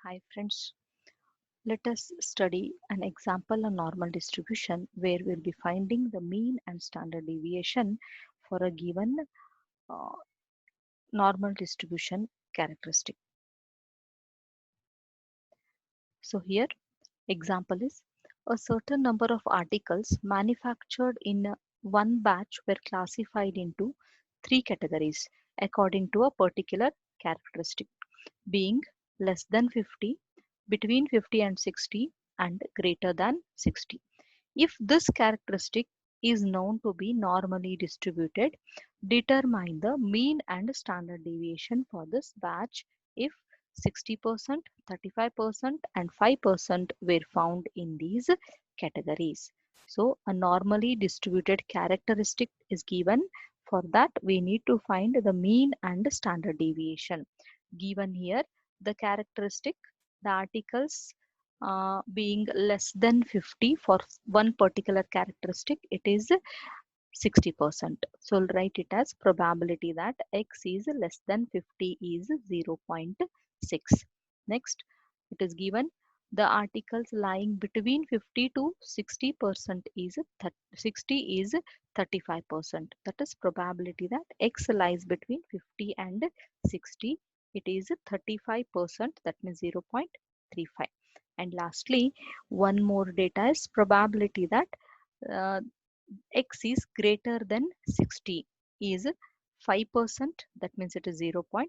Hi friends, let us study an example of normal distribution where we'll be finding the mean and standard deviation for a given uh, normal distribution characteristic. So here example is a certain number of articles manufactured in one batch were classified into three categories according to a particular characteristic, being less than 50, between 50 and 60, and greater than 60. If this characteristic is known to be normally distributed, determine the mean and standard deviation for this batch if 60%, 35%, and 5% were found in these categories. So a normally distributed characteristic is given. For that, we need to find the mean and standard deviation. Given here, the characteristic, the articles being less than 50 for one particular characteristic, it is 60%. So I'll write it as probability that x is less than 50 is 0.6. Next, it is given the articles lying between 50 to 60% is 60 is 35%. That is probability that x lies between 50 and 60. It is 35%, that means 0.35. And lastly, one more data is probability that uh, x is greater than 60 is 5%, that means it is 0.05.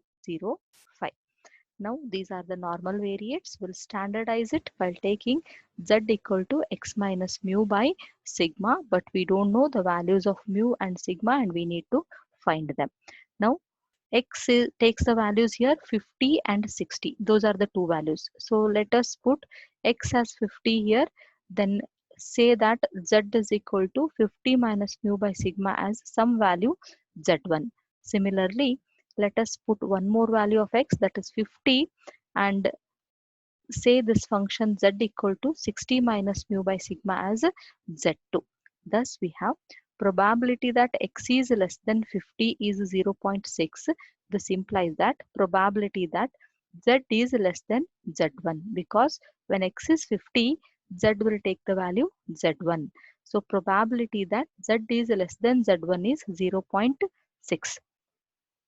Now these are the normal variates. We'll standardize it while taking z equal to x minus mu by sigma, but we don't know the values of mu and sigma and we need to find them. Now takes the values here 50 and 60. Those are the two values. So let us put x as 50 here, then say that z is equal to 50 minus mu by sigma as some value z1. Similarly, let us put one more value of x, that is 50, and say this function z equal to 60 minus mu by sigma as z2. Thus we have probability that x is less than 50 is 0.6. This implies that probability that z is less than z1, because when x is 50, z will take the value z1. So probability that z is less than z1 is 0.6.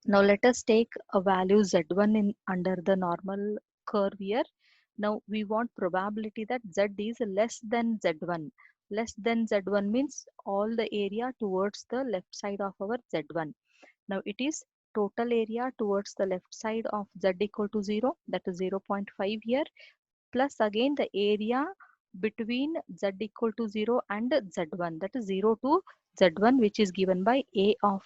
Now let us take a value z1 in under the normal curve here. Now we want probability that z is less than z1. Less than z1 means all the area towards the left side of our z1. Now it is total area towards the left side of z equal to 0, that is 0.5 here, plus again the area between z equal to 0 and z1, that is 0 to z1, which is given by a of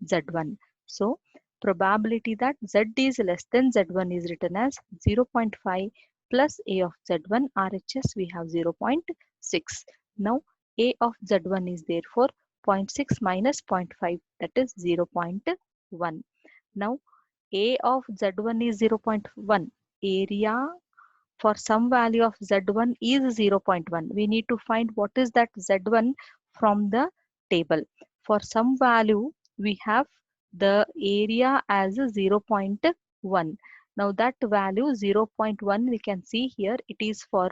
z1. So probability that z is less than z1 is written as 0.5 plus a of z1. RHS we have 0.6. Now a of z1 is therefore 0.6 minus 0.5, that is 0.1. Now a of z1 is 0.1. Area for some value of z1 is 0.1. We need to find what is that z1 from the table. For some value, we have the area as 0.1. Now that value 0.1 we can see here, it is for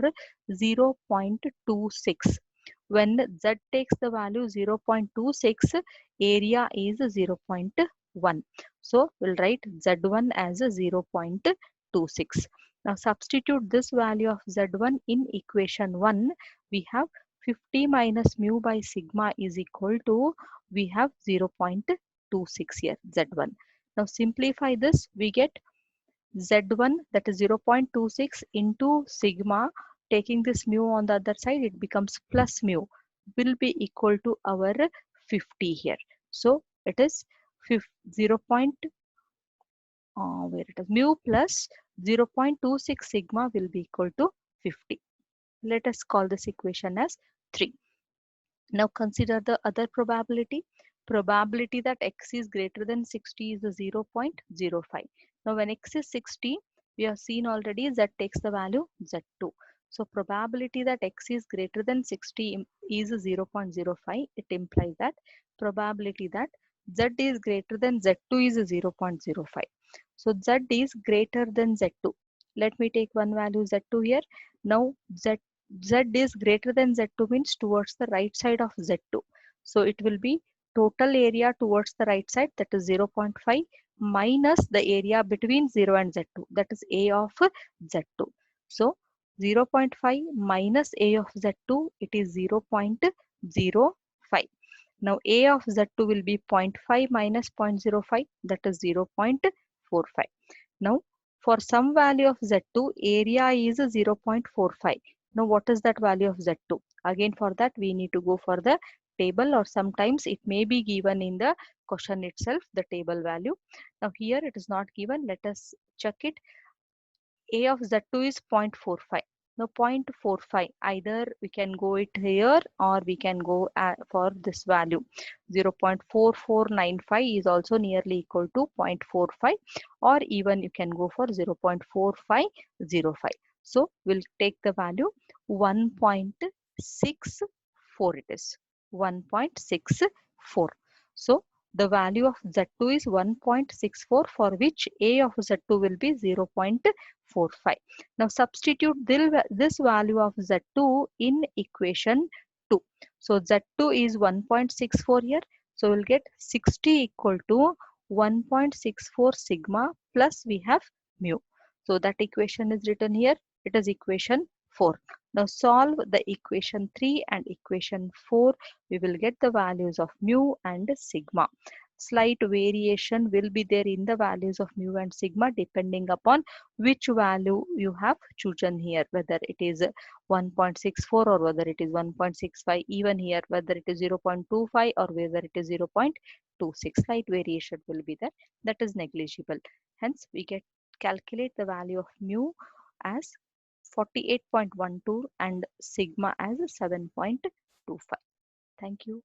0.26. When z takes the value 0.26, area is 0.1. So we'll write z1 as 0.26. Now substitute this value of z1 in equation 1. We have 50 minus mu by sigma is equal to, we have 0.26 here, z1. Now simplify this, we get z1, that is 0.26 into sigma. Taking this mu on the other side, it becomes plus mu, will be equal to our 50 here. So it is 0. Where it is mu plus 0.26 sigma will be equal to 50. Let us call this equation as 3. Now consider the other probability. Probability that x is greater than 60 is 0.05. Now when x is 60, we have seen already z takes the value z2. So probability that x is greater than 60 is 0.05. It implies that probability that z is greater than z2 is 0.05. So z is greater than z2. Let me take one value Z2 here. Now Z is greater than Z2 means towards the right side of Z2. So it will be total area towards the right side, that is 0.5 minus the area between 0 and Z2, that is A of Z2. So 0.5 minus A of Z2, it is 0.05. Now A of Z2 will be 0.5 minus 0.05, that is 0.45. Now for some value of Z2, area is 0.45. Now what is that value of Z2? Again for that we need to go for the table, or sometimes it may be given in the question itself, the table value. Now here it is not given. Let us check it. A of Z2 is 0.45. Now 0.45, either we can go it here or we can go for this value. 0.4495 is also nearly equal to 0.45, or even you can go for 0.4505. So we'll take the value 1.64, it is 1.64. So the value of Z2 is 1.64, for which A of Z2 will be 0.45. Now substitute this value of Z2 in equation 2. So Z2 is 1.64 here. So we'll get 60 equal to 1.64 sigma plus we have mu. So that equation is written here. It is equation 4. Now solve the equation 3 and equation 4. We will get the values of mu and sigma. Slight variation will be there in the values of mu and sigma depending upon which value you have chosen here, whether it is 1.64 or whether it is 1.65, even here whether it is 0.25 or whether it is 0.26. Slight variation will be there, that is negligible. Hence we get calculate the value of mu as 48.12 and sigma as 7.25. Thank you.